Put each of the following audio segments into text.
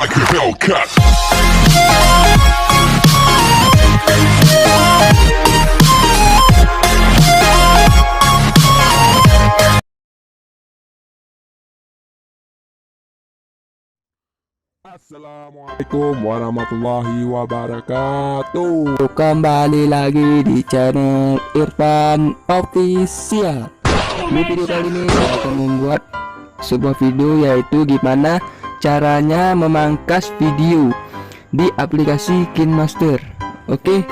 like a Hellcat. Assalamualaikum warahmatullahi wabarakatuh. Kembali lagi di channel Irfan Official. Di video kali ini saya akan membuat sebuah video, yaitu gimana caranya memangkas video di aplikasi KINEMASTER. Oke,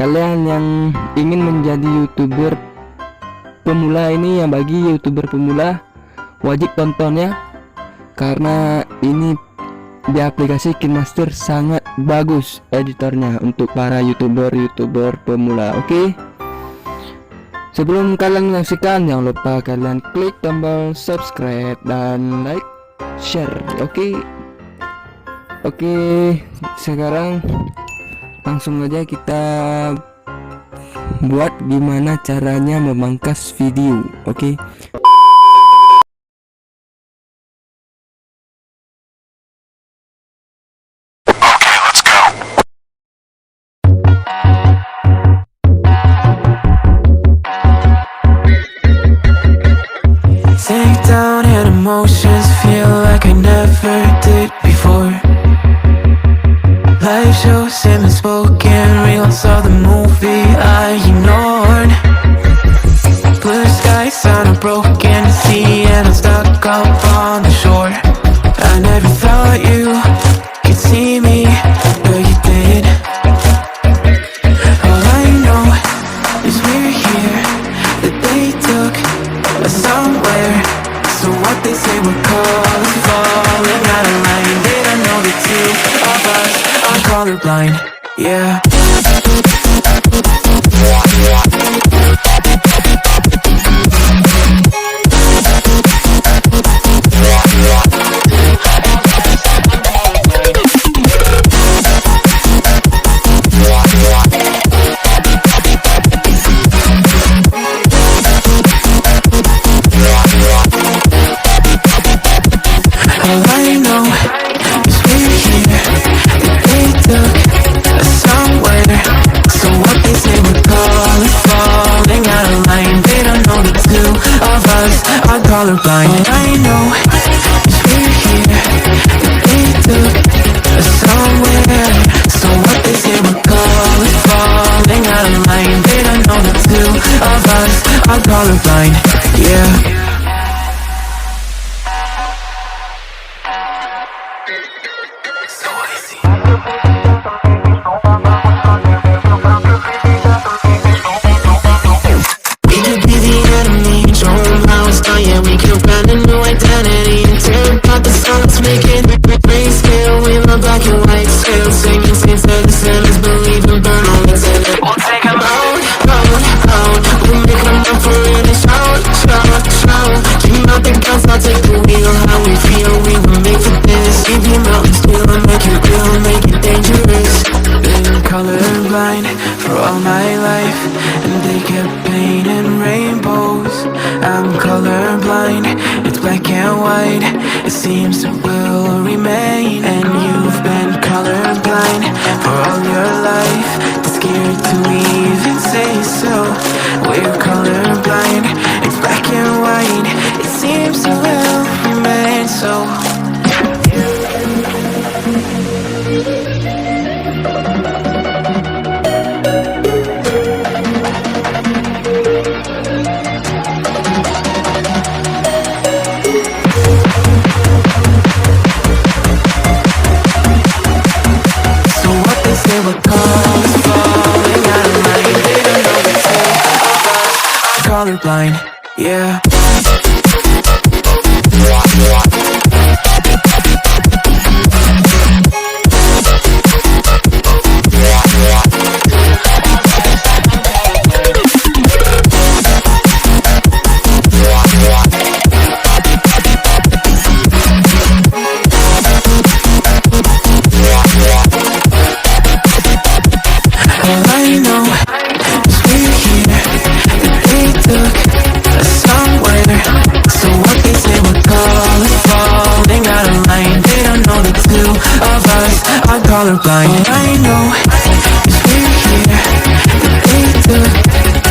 kalian yang ingin menjadi YouTuber pemula ini, yang bagi YouTuber pemula wajib tonton ya, karena ini di aplikasi KINEMASTER sangat bagus editornya untuk para YouTuber pemula. Oke. Sebelum kalian menyaksikan, jangan lupa kalian klik tombol subscribe dan like, share. Oke. Sekarang langsung aja kita buat gimana caranya memangkas video. Oke. Take down and emotions feel like I never did before. Live shows and unspoken reels of the movie I ignored. Blue skies on a broken sea and I'm stuck up on the shore. I never thought you could see me, but you did. All I know is we're here, that they took us somewhere. So what they say we're calling, falling out of line. They don't know the two of us are colorblind, yeah. All I know is we're here, that they took us somewhere. So what they say we're calling, falling out of line. They don't know the two of us are colorblind. All I know is we're here, that they took us somewhere. So what they say we're calling, falling out of line. They don't know the two of us are colorblind, yeah. Yeah, we can find a new identity and tear apart the songs, making grayscale. We love black and white scale, singing saints of the sinners, believe and burn all that's in it. We'll take them out. We'll make them up for real and shout. Dream out the guns, I'll take the wheel. How we feel, we were made for this. Leave your mountains still and make it real, make it dangerous. Been colorblind for all my life, and they kept painting rainbows. I'm colorblind, it's black and white. It seems it will remain. And you've been colorblind for all your life, too scared to even say so. We're colorblind, it's black and white. It seems it will remain so. We're calling, falling out of line. They don't know the two of us are colorblind, yeah. All I know is we're here, that they took us somewhere. So what they say we're calling, falling out of line. They don't know the two colorblind. I know it's we're here, they took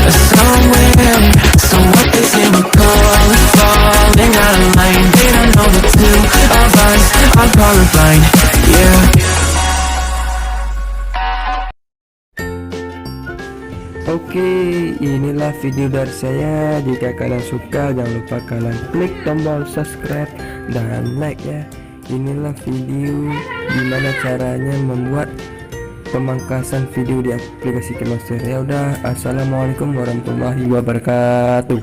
us somewhere. So what they say we call it falling out of line. They don't know the two of us are colorblind, yeah. Oke, inilah video dari saya. Jika kalian suka, jangan lupa kalian klik tombol subscribe dan like ya. Inilah video gimana caranya membuat pemangkasan video di aplikasi KINEMASTER. Ya udah, assalamualaikum warahmatullahi wabarakatuh.